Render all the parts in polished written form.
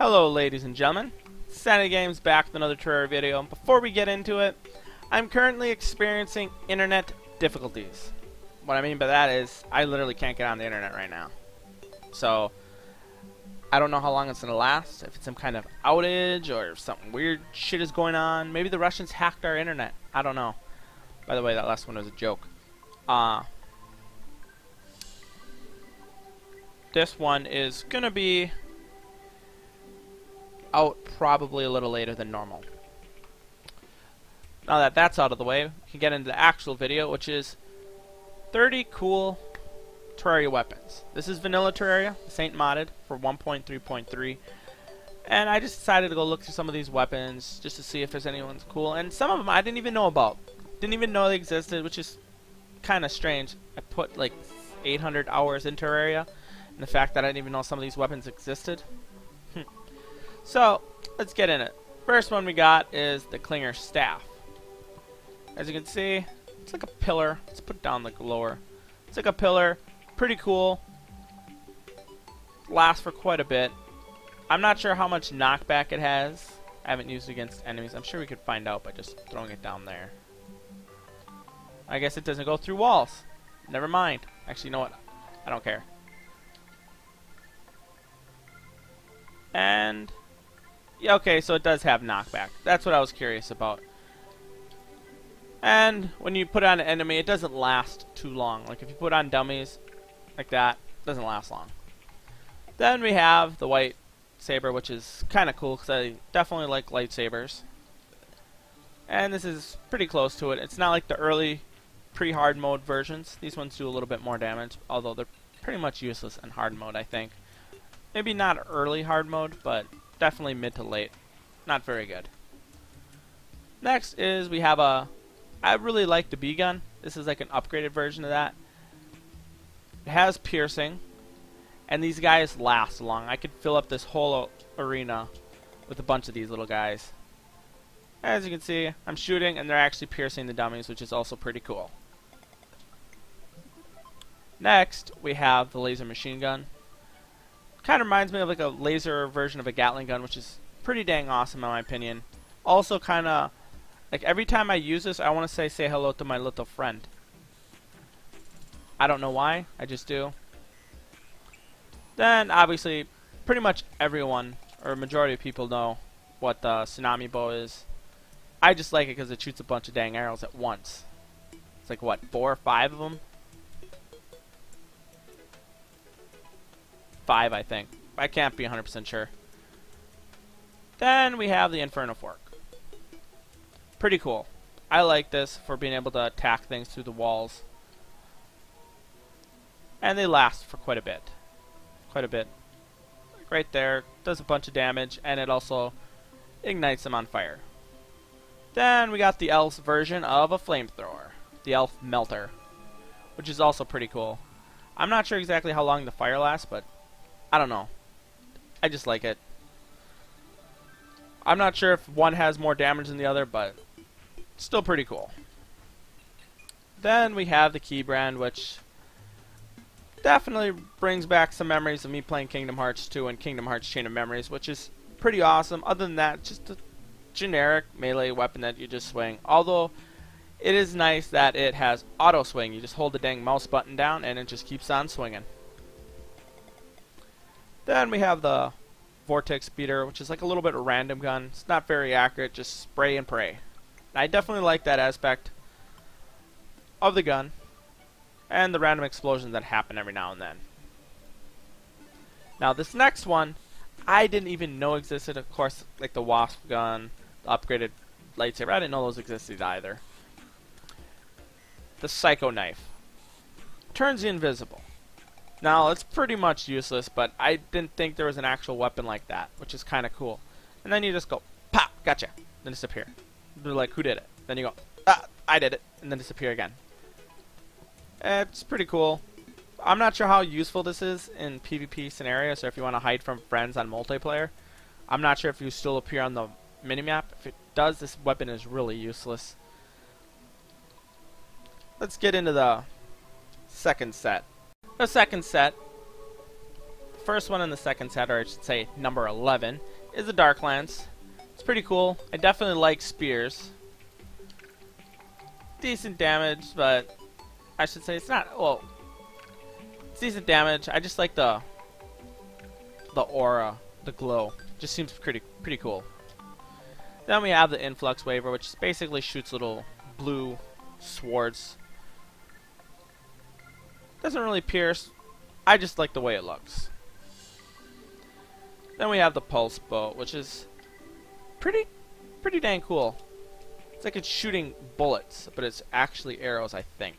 Hello ladies and gentlemen, Nsanity Games back with another Terraria video. Before we get into it, I'm currently experiencing internet difficulties. What I mean by that is, I literally can't get on the internet right now. So, I don't know how long it's going to last, if it's some kind of outage or if something weird shit is going on. Maybe the Russians hacked our internet, I don't know. By the way, that last one was a joke. This one is going to be out probably a little later than normal. Now that that's out of the way, we can get into the actual video, which is 30 cool Terraria weapons. This is vanilla Terraria. This ain't modded for 1.3.3. And I just decided to go look through some of these weapons just to see if there's anyone's cool. And some of them I didn't even know about. Didn't even know they existed, which is kind of strange. I put like 800 hours in Terraria, and the fact that I didn't even know some of these weapons existed. So, let's get in it. First one we got is the Clinger Staff. As you can see, it's like a pillar. Let's put down the lower. It's like a pillar. Pretty cool. Lasts for quite a bit. I'm not sure how much knockback it has. I haven't used it against enemies. I'm sure we could find out by just throwing it down there. I guess it doesn't go through walls. Never mind. Actually, you know what? I don't care. And yeah, okay, so it does have knockback. That's what I was curious about. And when you put on an enemy, it doesn't last too long. Like if you put on dummies like that, it doesn't last long. Then we have the white saber, which is kind of cool because I definitely like lightsabers. And this is pretty close to it. It's not like the early pre-hard mode versions. These ones do a little bit more damage, although they're pretty much useless in hard mode, I think. Maybe not early hard mode, but definitely mid to late. Not very good. Next is we have I really like the B gun. This is like an upgraded version of that. It has piercing, and these guys last long. I could fill up this whole arena with a bunch of these little guys. As you can see, I'm shooting, and they're actually piercing the dummies, which is also pretty cool. Next, we have the laser machine gun. Kind of reminds me of like a laser version of a Gatling gun, which is pretty dang awesome in my opinion. Also kind of, like every time I use this, I want to say hello to my little friend. I don't know why, I just do. Then obviously, pretty much everyone, or a majority of people know what the Tsunami Bow is. I just like it because it shoots a bunch of dang arrows at once. It's like what, 4 or 5 of them? 5, I think. I can't be 100% sure. Then we have the Inferno Fork. Pretty cool. I like this for being able to attack things through the walls. And they last for quite a bit. Quite a bit. Right there. Does a bunch of damage, and it also ignites them on fire. Then we got the Elf's version of a flamethrower. The Elf Melter. Which is also pretty cool. I'm not sure exactly how long the fire lasts, but I don't know. I just like it. I'm not sure if one has more damage than the other, but still pretty cool. Then we have the Key Brand, which definitely brings back some memories of me playing Kingdom Hearts 2 and Kingdom Hearts Chain of Memories, which is pretty awesome. Other than that, just a generic melee weapon that you just swing. Although, it is nice that it has auto swing. You just hold the dang mouse button down and it just keeps on swinging. Then we have the Vortex Beater, which is like a little bit of a random gun. It's not very accurate, just spray and pray. And I definitely like that aspect of the gun and the random explosions that happen every now and then. Now this next one, I didn't even know existed. Of course, like the Wasp Gun, the upgraded lightsaber, I didn't know those existed either. The Psycho Knife. Turns you invisible. Now, it's pretty much useless, but I didn't think there was an actual weapon like that, which is kind of cool. And then you just go, pop, gotcha, then disappear. They're like, who did it? Then you go, ah, I did it, and then disappear again. It's pretty cool. I'm not sure how useful this is in PvP scenarios, or if you want to hide from friends on multiplayer. I'm not sure if you still appear on the minimap. If it does, this weapon is really useless. Let's get into the second set. The second set, first one in the second set, or I should say number 11, is a Dark Lance. It's pretty cool. I definitely like spears. Decent damage, but I should say it's not. Well, it's decent damage. I just like the aura, the glow. Just seems pretty cool. Then we have the Influx Waiver, which basically shoots little blue swords. Doesn't really pierce. I just like the way it looks. Then we have the Pulse Bow, which is pretty dang cool. It's like it's shooting bullets, but it's actually arrows, I think.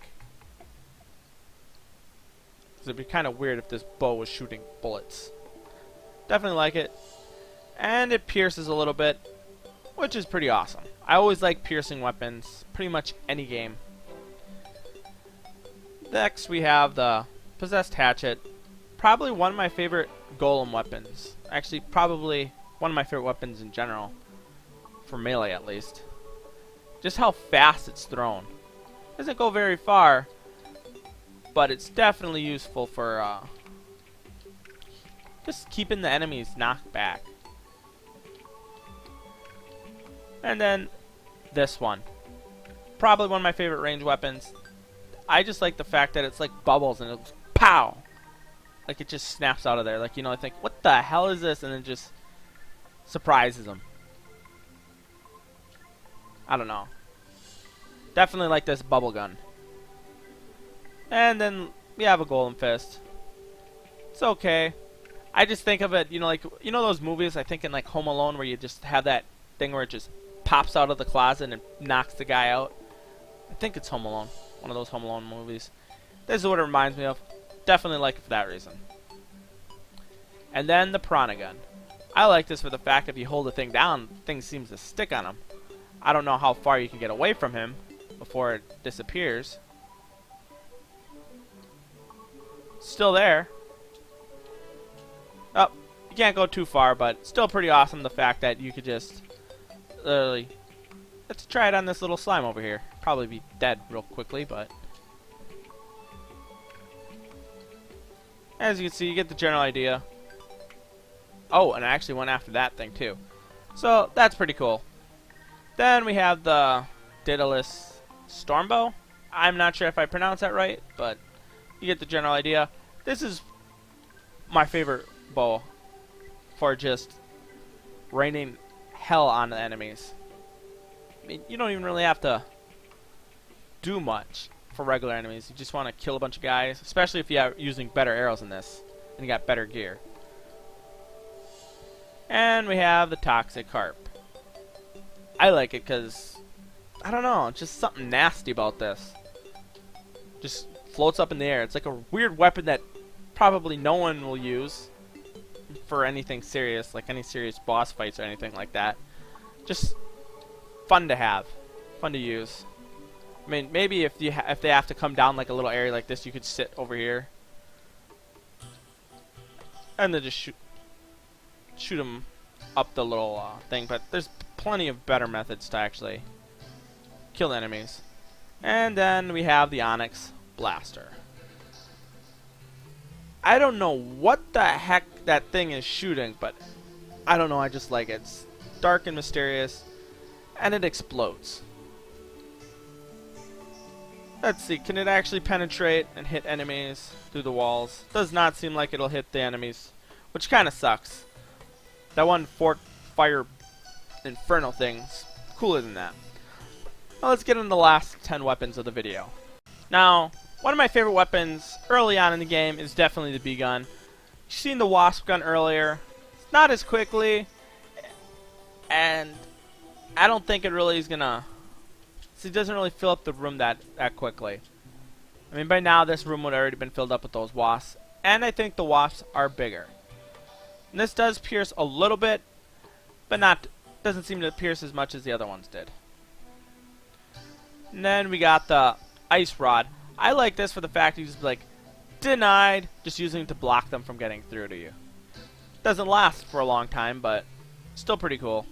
So it'd be kind of weird if this bow was shooting bullets. Definitely like it. And it pierces a little bit, which is pretty awesome. I always like piercing weapons, pretty much any game. Next we have the Possessed Hatchet. Probably one of my favorite golem weapons. Actually, probably one of my favorite weapons in general. For melee, at least. Just how fast it's thrown. Doesn't go very far, but it's definitely useful for just keeping the enemies knocked back. And then this one. Probably one of my favorite range weapons. I just like the fact that it's like bubbles and it goes pow! Like it just snaps out of there. Like, you know, I think, what the hell is this? And it just surprises them. I don't know. Definitely like this bubble gun. And then we have a Golem Fist. It's okay. I just think of it, you know, like, you know those movies, I think in like Home Alone, where you just have that thing where it just pops out of the closet and knocks the guy out. I think it's Home Alone. One of those Home Alone movies. This is what it reminds me of. Definitely like it for that reason. And then the Piranha Gun. I like this for the fact if you hold the thing down, the thing seems to stick on him. I don't know how far you can get away from him before it disappears. Still there. Oh, you can't go too far, but still pretty awesome the fact that you could just literally... Let's try it on this little slime over here. Probably be dead real quickly, but... As you can see, you get the general idea. Oh, and I actually went after that thing too. So, that's pretty cool. Then we have the Daedalus Stormbow. I'm not sure if I pronounced that right, but you get the general idea. This is my favorite bow for just raining hell on the enemies. I mean, you don't even really have to do much for regular enemies. You just want to kill a bunch of guys, especially if you're using better arrows in this and you got better gear. And we have the Toxic Carp. I like it because, I don't know, just something nasty about this. Just floats up in the air. It's like a weird weapon that probably no one will use for anything serious, like any serious boss fights or anything like that. Just fun to have, fun to use. I mean, maybe if they have to come down like a little area like this, you could sit over here and then just shoot them up the little thing. But there's plenty of better methods to actually kill enemies. And then we have the Onyx Blaster. I don't know what the heck that thing is shooting, but I don't know, I just like it. It's dark and mysterious, and it explodes. Let's see, can it actually penetrate and hit enemies through the walls? Does not seem like it'll hit the enemies, which kind of sucks. That one Fort Fire Inferno thing's cooler than that. Now let's get into the last 10 weapons of the video. Now, one of my favorite weapons early on in the game is definitely the B-Gun. You've seen the Wasp Gun earlier. It's not as quickly, and I don't think it really is gonna... It doesn't really fill up the room that quickly. I mean, by now this room would have already been filled up with those wasps, and I think the wasps are bigger. And this does pierce a little bit, but doesn't seem to pierce as much as the other ones did. And then we got the Ice Rod. I like this for the fact you just like denied, just using it to block them from getting through to you. Doesn't last for a long time, but still pretty cool.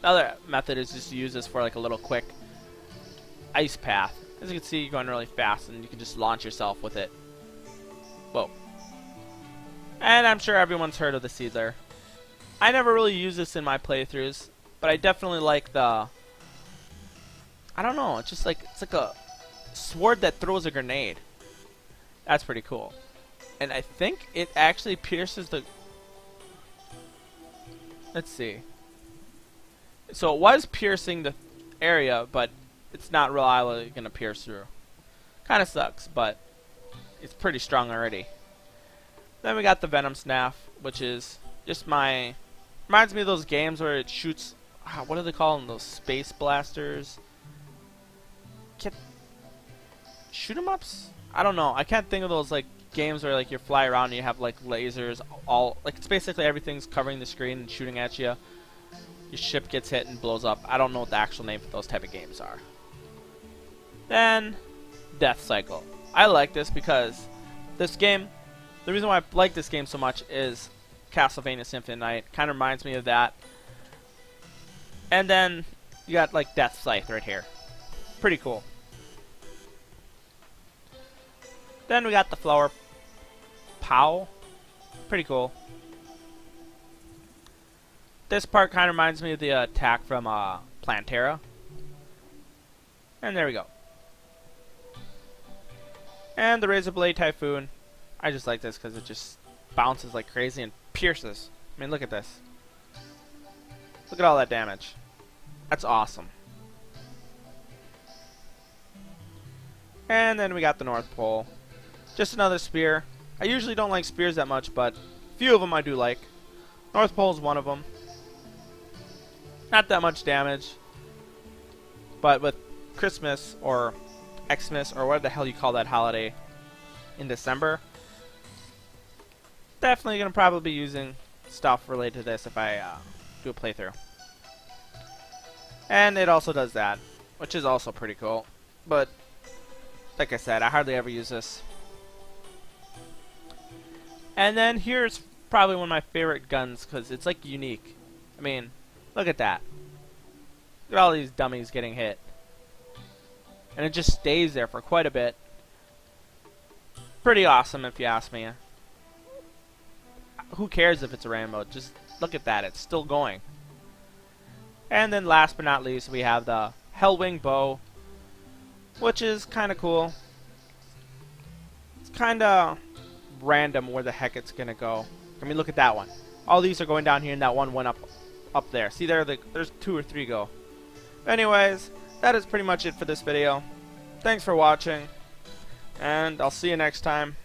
The other method is just to use this for like a little quick ice path. As you can see, you're going really fast and you can just launch yourself with it. Whoa. And I'm sure everyone's heard of the Caesar. I never really use this in my playthroughs, but I definitely like the, I don't know, it's like a sword that throws a grenade. That's pretty cool. And I think it actually pierces the, let's see. So it was piercing the area, but it's not really going to pierce through. Kind of sucks, but it's pretty strong already. Then we got the Venom Snap, which is just reminds me of those games where it shoots, what do they call them? Those space blasters? Shoot 'em ups? I don't know. I can't think of those like games where like you fly around and you have like lasers all like it's basically everything's covering the screen and shooting at you. Your ship gets hit and blows up. I don't know what the actual name for those type of games are. Then Death Cycle. I like this because this game, the reason why I like this game so much is Castlevania Symphony of the Night. Kind of reminds me of that. And then you got like Death Scythe right here. Pretty cool. Then we got the Flower Pow. Pretty cool. This part kind of reminds me of the attack from Plantera. And there we go. And the Razor Blade Typhoon. I just like this because it just bounces like crazy and pierces. I mean, look at this. Look at all that damage. That's awesome. And then we got the North Pole. Just another spear. I usually don't like spears that much, but a few of them I do like. North Pole is one of them. Not that much damage. But with Christmas or Xmas or whatever the hell you call that holiday in December, definitely going to probably be using stuff related to this if I do a playthrough. And it also does that, which is also pretty cool. But like I said, I hardly ever use this. And then here's probably one of my favorite guns because it's like unique. I mean, look at that. Look at all these dummies getting hit. And it just stays there for quite a bit. Pretty awesome if you ask me. Who cares if it's a rainbow? Just look at that. It's still going. And then last but not least, we have the Hellwing Bow, which is kind of cool. It's kind of random where the heck it's going to go. I mean, look at that one. All these are going down here, and that one went up there. See there? There's 2 or 3 go. Anyways, that is pretty much it for this video. Thanks for watching, and I'll see you next time.